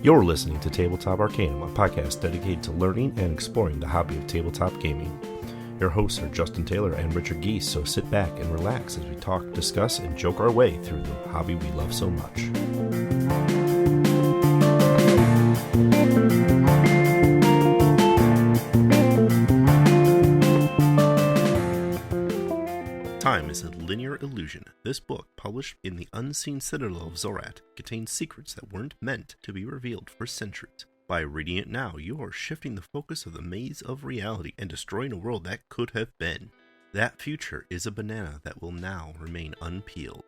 You're listening to Tabletop Arcanum, a podcast dedicated to learning and exploring the hobby of tabletop gaming. Your hosts are Justin Taylor and Richard Giese, so sit back and relax as we talk, discuss, and joke our way through the hobby we love so much. Time is a linear illusion. This book, published in the unseen citadel of Zorat, contains secrets that weren't meant to be revealed for centuries. By reading it now, you are shifting the focus of the maze of reality and destroying a world that could have been. That future is a banana that will now remain unpeeled.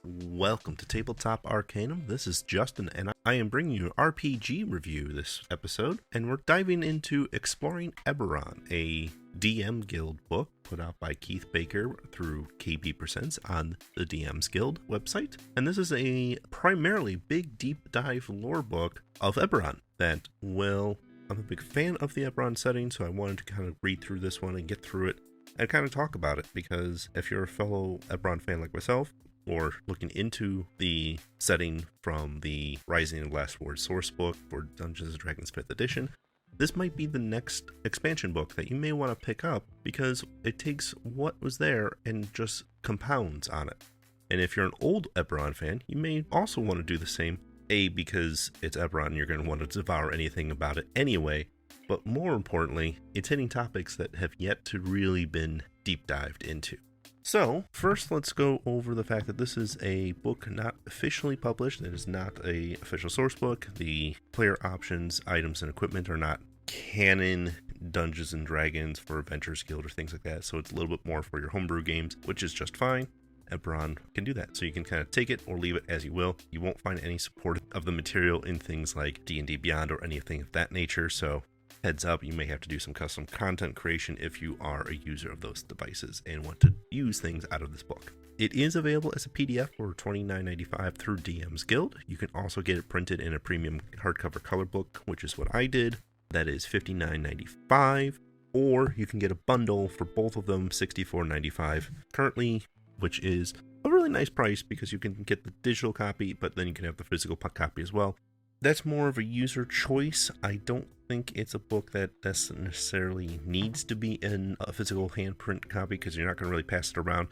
Welcome to Tabletop Arcanum. This is Justin, and I am bringing you an RPG review this episode, and we're diving into Exploring Eberron, a DM Guild book put out by Keith Baker through KB Presents on the DM's Guild website. And this is a primarily big deep dive lore book of Eberron that, well, I'm a big fan of the Eberron setting, so I wanted to kind of read through this one and get through it and kind of talk about it, because if you're a fellow Eberron fan like myself, or looking into the setting from the Rising of Last Word sourcebook for Dungeons & Dragons 5th edition, this might be the next expansion book that you may want to pick up, because it takes what was there and just compounds on it. And if you're an old Eberron fan, you may also want to do the same, because it's Eberron and you're going to want to devour anything about it anyway, but more importantly, it's hitting topics that have yet to really been deep dived into. So, first let's go over the fact that this is a book not officially published. It is not an official source book. The player options, items, and equipment are not canon Dungeons & Dragons for Adventurers Guild or things like that, so it's a little bit more for your homebrew games, which is just fine. Eberron can do that, so you can kind of take it or leave it as you will. You won't find any support of the material in things like D&D Beyond or anything of that nature, so heads up, you may have to do some custom content creation if you are a user of those devices and want to use things out of this book. It is available as a PDF for $29.95 through DM's Guild. You can also get it printed in a premium hardcover color book, which is what I did. That is $59.95, or you can get a bundle for both of them, $64.95 currently, which is a really nice price because you can get the digital copy, but then you can have the physical copy as well. That's more of a user choice. I don't think it's a book that necessarily needs to be in a physical handprint copy because you're not going to really pass it around.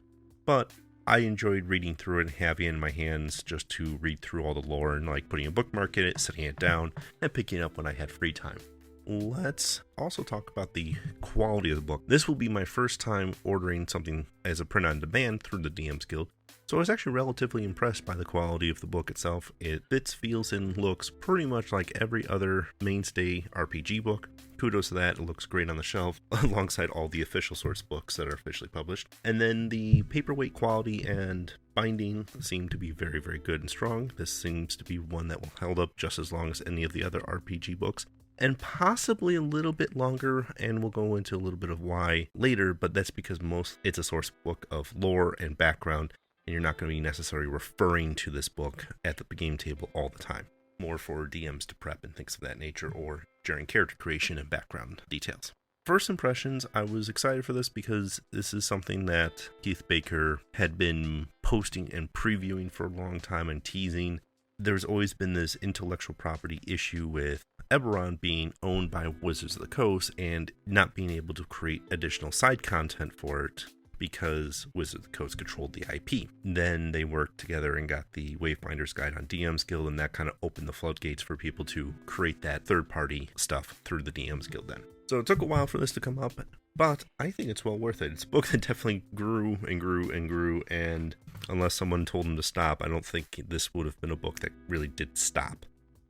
But I enjoyed reading through it and having it in my hands just to read through all the lore and like putting a bookmark in it, setting it down, and picking it up when I had free time. Let's also talk about the quality of the book. This will be my first time ordering something as a print on demand through the DM's Guild, so I was actually relatively impressed by the quality of the book itself. It fits, feels, and looks pretty much like every other mainstay RPG book. Kudos to that. It looks great on the shelf alongside all the official source books that are officially published. And then the paperweight quality and binding seem to be very, very good and strong. This seems to be one that will hold up just as long as any of the other RPG books, and possibly a little bit longer, and we'll go into a little bit of why later, but that's because it's a source book of lore and background, and you're not going to be necessarily referring to this book at the game table all the time. More for DMs to prep and things of that nature, or during character creation and background details. First impressions, I was excited for this because this is something that Keith Baker had been posting and previewing for a long time and teasing. There's always been this intellectual property issue with Eberron being owned by Wizards of the Coast and not being able to create additional side content for it because Wizards of the Coast controlled the IP. Then they worked together and got the Wayfinder's Guide on DM's Guild, and that kind of opened the floodgates for people to create that third-party stuff through the DM's Guild then. So it took a while for this to come up, but I think it's well worth it. It's a book that definitely grew and grew and grew, and unless someone told him to stop, I don't think this would have been a book that really did stop.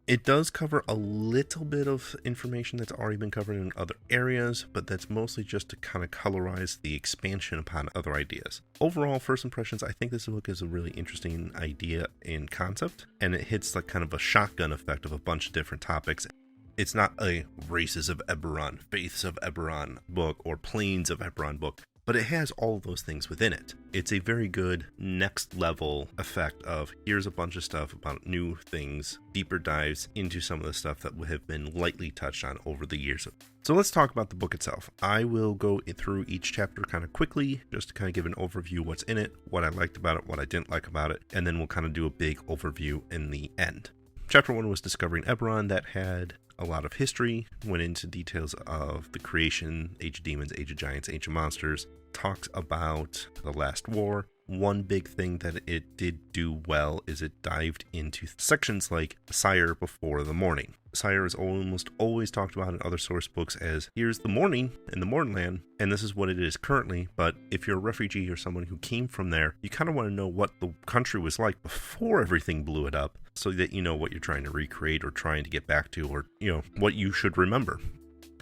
It does cover a little bit of information that's already been covered in other areas, but that's mostly just to kind of colorize the expansion upon other ideas. Overall, first impressions, I think this book is a really interesting idea and concept, and it hits like kind of a shotgun effect of a bunch of different topics. It's not a Races of Eberron, Faiths of Eberron book, or Planes of Eberron book, but it has all of those things within it. It's a very good next level effect of here's a bunch of stuff about new things, deeper dives into some of the stuff that have been lightly touched on over the years. So let's talk about the book itself. I will go through each chapter kind of quickly, just to kind of give an overview of what's in it, what I liked about it, what I didn't like about it, and then we'll kind of do a big overview in the end. Chapter 1 was Discovering Eberron. That had a lot of history, went into details of the creation, Age of Demons, Age of Giants, Age of Monsters, talks about the Last War. One big thing that it did do well is it dived into sections like Sire before the morning. Sire is almost always talked about in other source books as here's the morning in the Mornland, and this is what it is currently. But if you're a refugee or someone who came from there, you kind of want to know what the country was like before everything blew it up, so that you know what you're trying to recreate or trying to get back to, or what you should remember.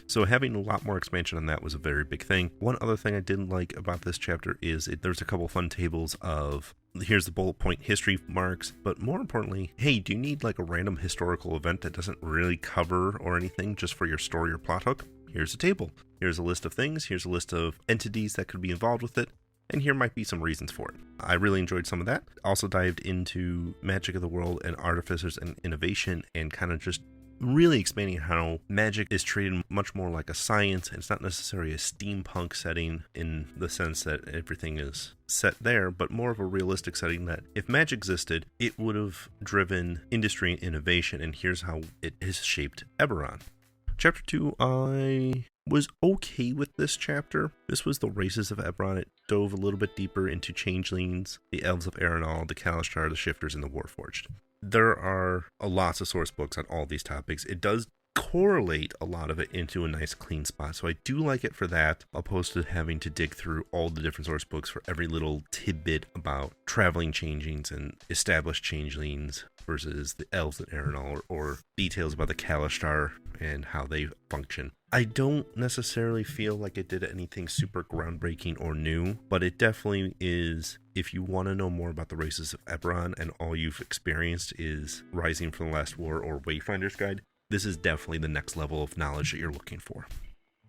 So having a lot more expansion on that was a very big thing. One other thing I didn't like about this chapter is there's a couple fun tables of here's the bullet point history marks, but more importantly, hey, do you need like a random historical event that doesn't really cover or anything just for your story or plot hook? Here's a table. Here's a list of things. Here's a list of entities that could be involved with it. And here might be some reasons for it. I really enjoyed some of that. Also dived into Magic of the World and Artificers and Innovation, and kind of just really expanding how magic is treated much more like a science, and it's not necessarily a steampunk setting in the sense that everything is set there, but more of a realistic setting that if magic existed, it would have driven industry and innovation, and here's how it has shaped Eberron. Chapter 2, I was okay with this chapter. This was the races of Eberron. It dove a little bit deeper into changelings, the elves of Arenal, the Kalashtar, the shifters, and the Warforged. There are lots of source books on all these topics. It does correlate a lot of it into a nice clean spot, so I do like it for that, opposed to having to dig through all the different source books for every little tidbit about traveling changelings and established changelings versus the elves in Arenal, or details about the Kalashtar and how they function. I don't necessarily feel like it did anything super groundbreaking or new, but it definitely is, if you want to know more about the races of Eberron and all you've experienced is Rising from the Last War or Wayfinder's Guide, this is definitely the next level of knowledge that you're looking for.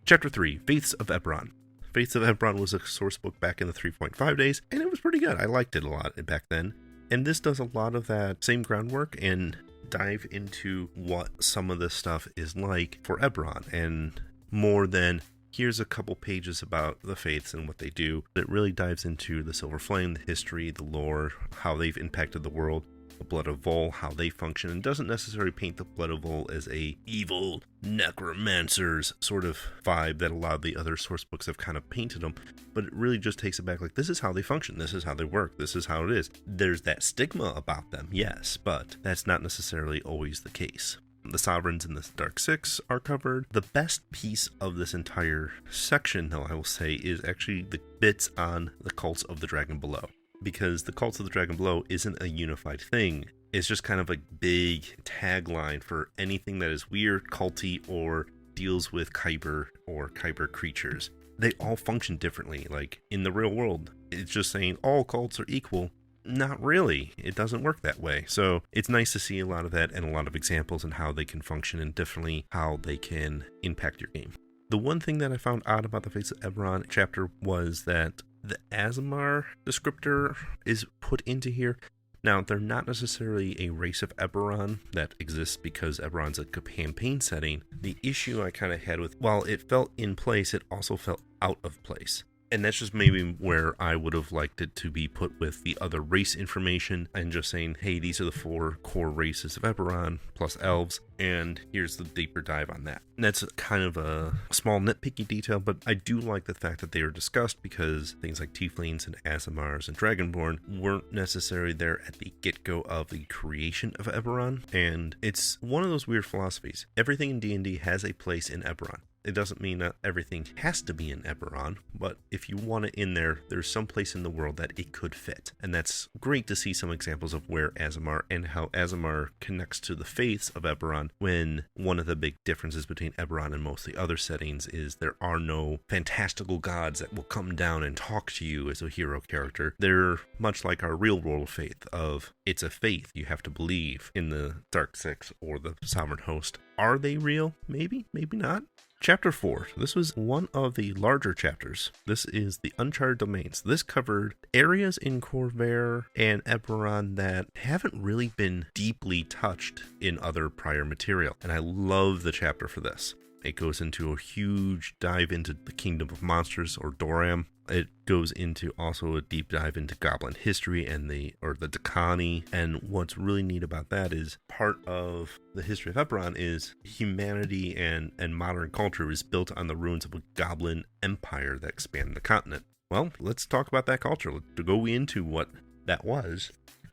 Chapter 3, Faiths of Eberron. Faiths of Eberron was a source book back in the 3.5 days, and it was pretty good. I liked it a lot back then. And this does a lot of that same groundwork and dive into what some of this stuff is like for Eberron, and more than here's a couple pages about the faiths and what they do. It really dives into the Silver Flame, the history, the lore, how they've impacted the world, the Blood of Vol, how they function, and doesn't necessarily paint the Blood of Vol as a evil necromancers sort of vibe that a lot of the other source books have kind of painted them, but it really just takes it back like, this is how they function, this is how they work, this is how it is. There's that stigma about them, yes, but that's not necessarily always the case. The Sovereigns and the Dark Six are covered. The best piece of this entire section, though, I will say, is actually the bits on the Cults of the Dragon Below. Because the Cults of the Dragon Below isn't a unified thing. It's just kind of a big tagline for anything that is weird, culty, or deals with Kyber or Kyber creatures. They all function differently. Like, in the real world, it's just saying all cults are equal. Not really. It doesn't work that way. So it's nice to see a lot of that and a lot of examples and how they can function and differently how they can impact your game. The one thing that I found odd about the Fates of Eberron chapter was that the Aasimar descriptor is put into here. Now, they're not necessarily a race of Eberron that exists because Eberron's a campaign setting. The issue I kind of had with, while it felt in place, it also felt out of place. And that's just maybe where I would have liked it to be put with the other race information and just saying, hey, these are the 4 core races of Eberron plus elves, and here's the deeper dive on that. And that's kind of a small nitpicky detail, but I do like the fact that they are discussed because things like Tieflings and Aasimars and Dragonborn weren't necessarily there at the get-go of the creation of Eberron, and it's one of those weird philosophies. Everything in D&D has a place in Eberron. It doesn't mean that everything has to be in Eberron, but if you want it in there, there's some place in the world that it could fit. And that's great to see some examples of where Aasimar and how Aasimar connects to the faiths of Eberron, when one of the big differences between Eberron and most of the other settings is there are no fantastical gods that will come down and talk to you as a hero character. They're much like our real world faith of, it's a faith, you have to believe in the Dark Six or the Sovereign Host. Are they real? Maybe, maybe not. Chapter 4. This was one of the larger chapters. This is the Uncharted Domains. This covered areas in Khorvaire and Eberron that haven't really been deeply touched in other prior material. And I love the chapter for this. It goes into a huge dive into the Kingdom of Monsters, or Doram. It goes into also a deep dive into Goblin history and the Dakani. And what's really neat about that is part of the history of Eberron is humanity and modern culture is built on the ruins of a Goblin empire that expanded the continent. Well, let's talk about that culture. To go into what that was.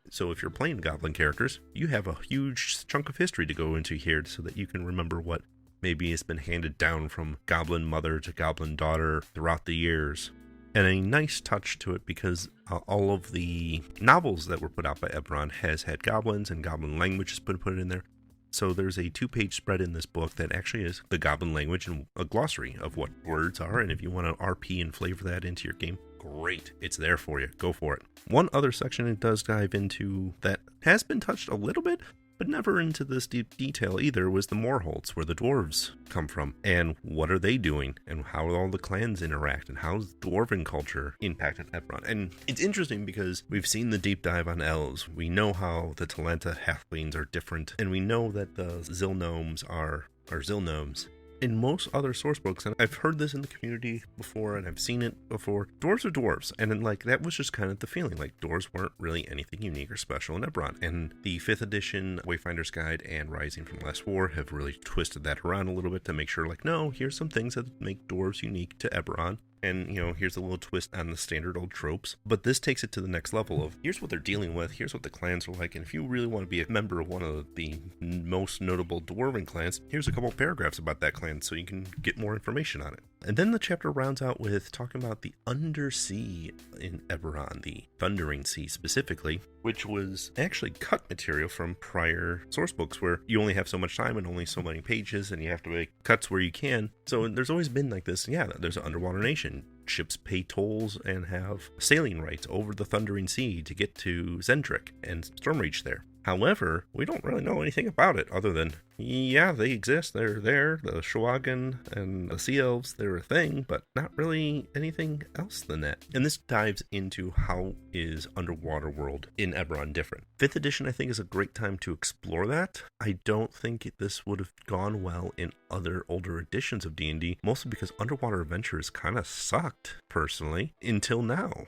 So if you're playing Goblin characters, you have a huge chunk of history to go into here so that you can remember what maybe has been handed down from Goblin mother to Goblin daughter throughout the years. And a nice touch to it because all of the novels that were put out by Eberron has had goblins and goblin language has been put in there. So there's a 2-page spread in this book that actually is the goblin language and a glossary of what words are. And if you want to RP and flavor that into your game, great. It's there for you. Go for it. One other section it does dive into that has been touched a little bit, but never into this deep detail either, was the Moorholts, where the dwarves come from, and what are they doing, and how all the clans interact, and how's dwarven culture impacted Eberron. And it's interesting because we've seen the deep dive on elves. We know how the Talenta halflings are different, and we know that the Zilgnomes are Zilgnomes. In most other source books, and I've heard this in the community before, and I've seen it before, dwarves are dwarves. And then, that was just kind of the feeling. Dwarves weren't really anything unique or special in Eberron. And the 5th edition Wayfinder's Guide and Rising from Last War have really twisted that around a little bit to make sure, no, here's some things that make dwarves unique to Eberron. And, here's a little twist on the standard old tropes. But this takes it to the next level of, here's what they're dealing with, here's what the clans are like, and if you really want to be a member of one of the most notable dwarven clans, here's a couple paragraphs about that clan so you can get more information on it. And then the chapter rounds out with talking about the Undersea in Eberron, the Thundering Sea specifically, which was actually cut material from prior source books where you only have so much time and only so many pages and you have to make cuts where you can. So there's always been this, there's an underwater nation. Ships pay tolls and have sailing rights over the Thundering Sea to get to Zendrick and Stormreach there. However, we don't really know anything about it other than, they exist, they're there, the Shoagan and the Sea Elves, they're a thing, but not really anything else than that. And this dives into how is underwater world in Eberron different. 5th edition, I think, is a great time to explore that. I don't think this would have gone well in other older editions of D&D, mostly because underwater adventures kind of sucked, personally, until now.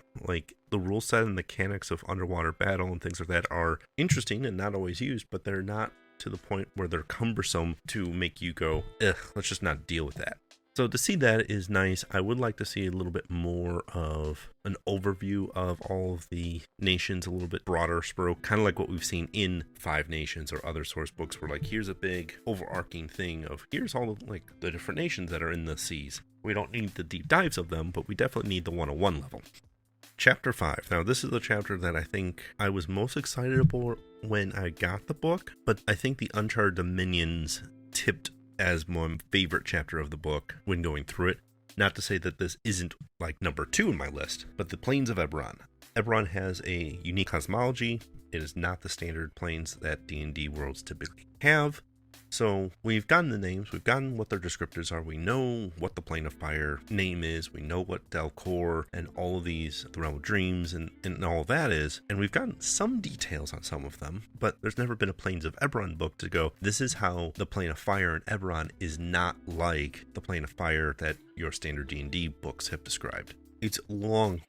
The rule set and mechanics of underwater battle and things like that are interesting and not always used, but they're not to the point where they're cumbersome to make you go, let's just not deal with that. So to see that is nice. I would like to see a little bit more of an overview of all of the nations, a little bit broader stroke, kind of like what we've seen in 5 Nations or other source books where here's a big overarching thing of here's all of the different nations that are in the seas. We don't need the deep dives of them, but we definitely need the 101 level. Chapter 5. Now, this is the chapter that I think I was most excited about when I got the book, but I think the Uncharted Dominions tipped as my favorite chapter of the book when going through it. Not to say that this isn't number 2 in my list, but the Plains of Eberron. Eberron has a unique cosmology. It is not the standard plains that D&D worlds typically have. So we've gotten the names, we've gotten what their descriptors are, we know what the Plane of Fire name is, we know what Delcor and all of these, the Realm of Dreams and all that is, and we've gotten some details on some of them, but there's never been a Plains of Eberron book to go, this is how the Plane of Fire in Eberron is not like the Plane of Fire that your standard D&D books have described. It's long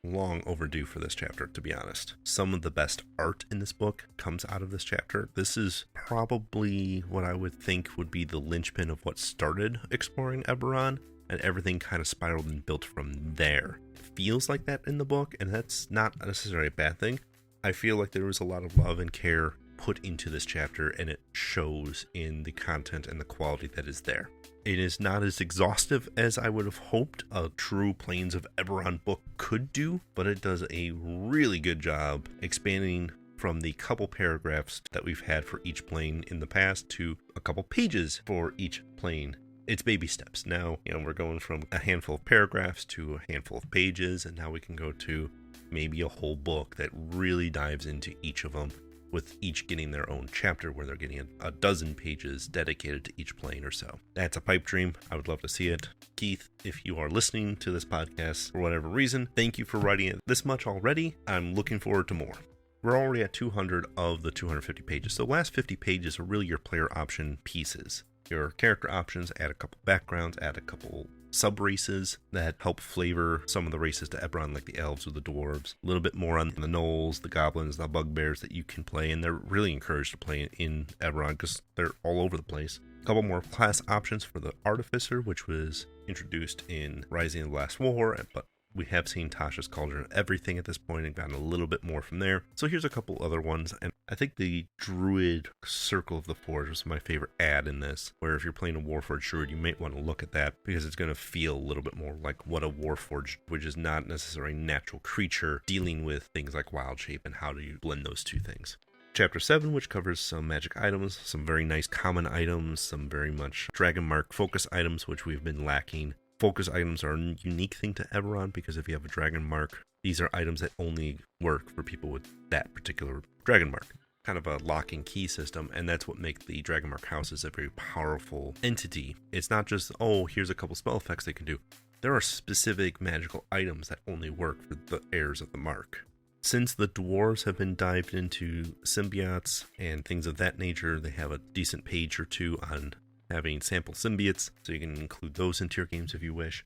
overdue for this chapter, to be honest. Some of the best art in this book comes out of this chapter. This is probably what I would think would be the linchpin of what started Exploring Eberron, and everything kind of spiraled and built from there. It feels like that in the book, and that's not necessarily a bad thing. I feel like there was a lot of love and care put into this chapter, and it shows in the content and the quality that is there. It is not as exhaustive as I would have hoped a true Plains of Eberron book could do, but it does a really good job expanding from the couple paragraphs that we've had for each plane in the past to a couple pages for each plane. It's baby steps. Now, we're going from a handful of paragraphs to a handful of pages, and now we can go to maybe a whole book that really dives into each of them, with each getting their own chapter where they're getting a dozen pages dedicated to each plane or so. That's a pipe dream. I would love to see it. Keith, if you are listening to this podcast for whatever reason, thank you for writing it this much already. I'm looking forward to more. We're already at 200 of the 250 pages. So the last 50 pages are really your player option pieces. your character options, add a couple backgrounds, add a couple sub-races that help flavor some of the races to Eberron, like the elves or the dwarves. A little bit more on the gnolls, the goblins, the bugbears that you can play, and they're really encouraged to play in Eberron because they're all over the place. A couple more class options for the Artificer, which was introduced in Rising of the Last War, but we have seen Tasha's Cauldron of Everything at this point and gotten a little bit more from there. So here's a couple other ones. And I think the Druid Circle of the Forge was my favorite add in this, where if you're playing a Warforged Druid, you might want to look at that because it's going to feel a little bit more like what a Warforged, which is not necessarily a natural creature, dealing with things like Wild Shape and how do you blend those two things. Chapter 7, which covers some magic items, some very nice common items, some very much Dragon Mark focus items, which we've been lacking. Focus items are a unique thing to Eberron because if you have a Dragon Mark, these are items that only work for people with that particular Dragon Mark. Kind of a lock and key system, and that's what makes the Dragon Mark houses a very powerful entity. It's not just, oh, here's a couple spell effects they can do. There are specific magical items that only work for the heirs of the mark. Since the dwarves have been dived into symbiotes and things of that nature, they have a decent page or two on having sample symbiotes, so you can include those into your games if you wish.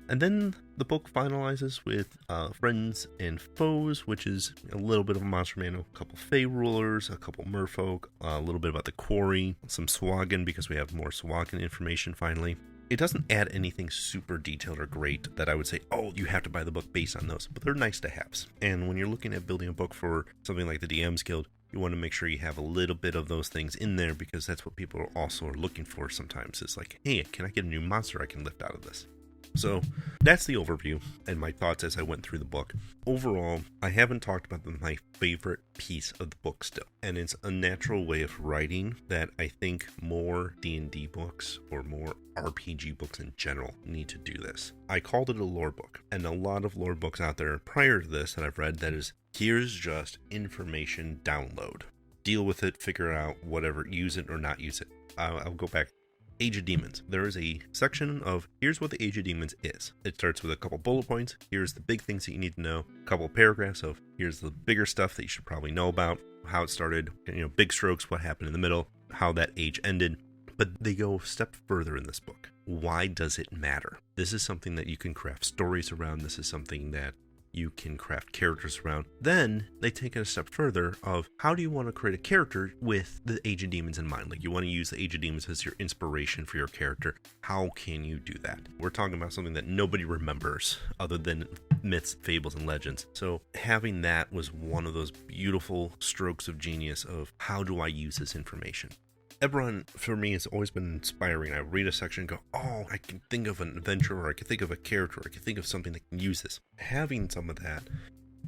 And then the book finalizes with Friends and Foes, which is a little bit of a monster manual, a couple Fey rulers, a couple merfolk, a little bit about the quarry, some Swagan because we have more Swagan information finally. It doesn't add anything super detailed or great that I would say, oh, you have to buy the book based on those, but they're nice to haves. And when you're looking at building a book for something like the DM's Guild, you want to make sure you have a little bit of those things in there because that's what people also are looking for sometimes. It's like, hey, can I get a new monster I can lift out of this? So that's the overview and my thoughts as I went through the book. Overall, I haven't talked about my favorite piece of the book still, and it's a natural way of writing that I think more D&D books or more RPG books in general need to do this. I called it a lore book, and a lot of lore books out there prior to this that I've read that is, here's just information download. Deal with it, figure out whatever, use it or not use it. I'll go back. Age of Demons. There is a section of here's what the Age of Demons is. It starts with a couple bullet points. Here's the big things that you need to know. A couple paragraphs of here's the bigger stuff that you should probably know about, how it started, big strokes, what happened in the middle, how that age ended. But they go a step further in this book. Why does it matter? This is something that you can craft stories around. This is something that you can craft characters around. Then they take it a step further of how do you want to create a character with the Age of Demons in mind? Like you want to use the Age of Demons as your inspiration for your character. How can you do that? We're talking about something that nobody remembers other than myths, fables, and legends. So having that was one of those beautiful strokes of genius of how do I use this information? Eberron, for me, has always been inspiring. I read a section and go, oh, I can think of an adventure, or I can think of a character, or I can think of something that can use this. Having some of that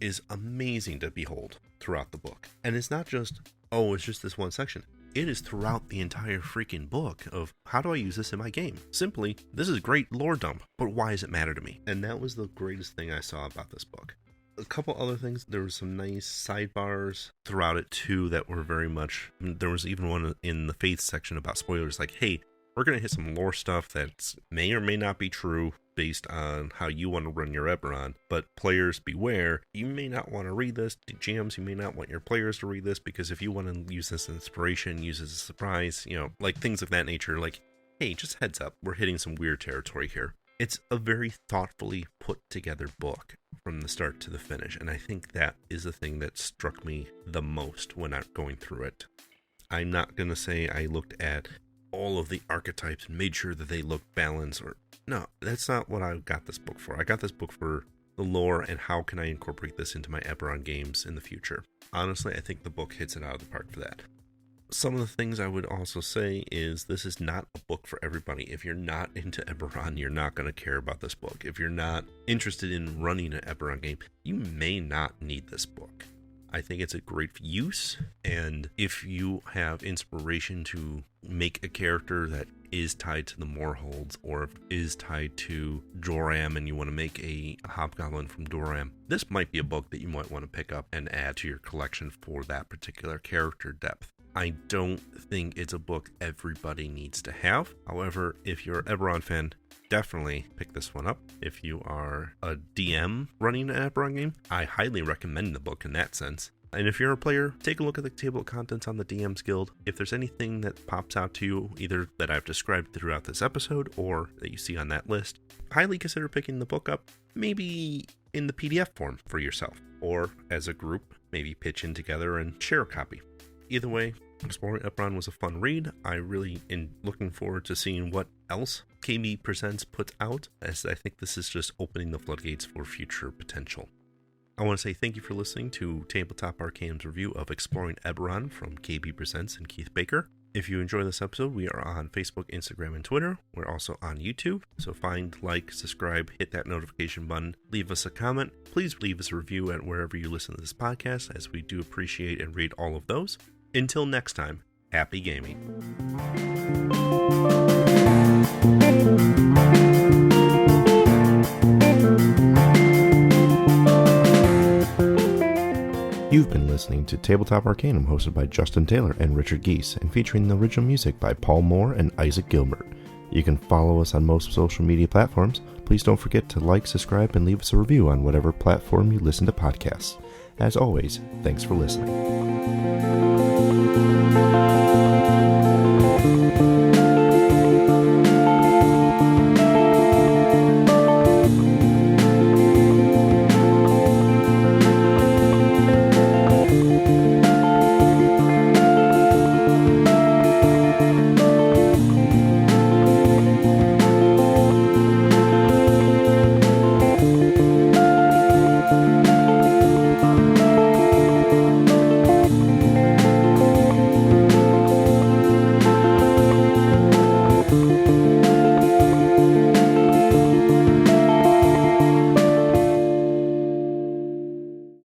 is amazing to behold throughout the book. And it's not just, oh, it's just this one section. It is throughout the entire freaking book of how do I use this in my game? Simply, this is great lore dump, but why does it matter to me? And that was the greatest thing I saw about this book. A couple other things, there were some nice sidebars throughout it too that were very much, there was even one in the faith section about spoilers, like, hey, we're going to hit some lore stuff that may or may not be true based on how you want to run your Eberron, but players beware, you may not want to read this, GMs, you may not want your players to read this, because if you want to use this as inspiration, use it as a surprise, like things of that nature, like, hey, just heads up, we're hitting some weird territory here. It's a very thoughtfully put together book from the start to the finish, and I think that is the thing that struck me the most when I'm going through it. I'm not going to say I looked at all of the archetypes and made sure that they looked balanced, or no, that's not what I got this book for. I got this book for the lore and how can I incorporate this into my Eberron games in the future. Honestly, I think the book hits it out of the park for that. Some of the things I would also say is this is not a book for everybody. If you're not into Eberron, you're not going to care about this book. If you're not interested in running an Eberron game, you may not need this book. I think it's a great use, and if you have inspiration to make a character that is tied to the Moorholds or is tied to Doram and you want to make a hobgoblin from Doram, this might be a book that you might want to pick up and add to your collection for that particular character depth. I don't think it's a book everybody needs to have. However, if you're an Eberron fan, definitely pick this one up. If you are a DM running an Eberron game, I highly recommend the book in that sense. And if you're a player, take a look at the table of contents on the DM's Guild. If there's anything that pops out to you, either that I've described throughout this episode or that you see on that list, highly consider picking the book up, maybe in the PDF form for yourself, or as a group, maybe pitch in together and share a copy. Either way, Exploring Eberron was a fun read. I really am looking forward to seeing what else KB Presents puts out, as I think this is just opening the floodgates for future potential. I want to say thank you for listening to Tabletop Arcanum's review of Exploring Eberron from KB Presents and Keith Baker. If you enjoy this episode, we are on Facebook, Instagram, and Twitter. We're also on YouTube, so find, like, subscribe, hit that notification button, leave us a comment. Please leave us a review at wherever you listen to this podcast, as we do appreciate and read all of those. Until next time, happy gaming. You've been listening to Tabletop Arcanum, hosted by Justin Taylor and Richard Giese, and featuring the original music by Paul Moore and Isaac Gilbert. You can follow us on most social media platforms. Please don't forget to like, subscribe, and leave us a review on whatever platform you listen to podcasts. As always, thanks for listening.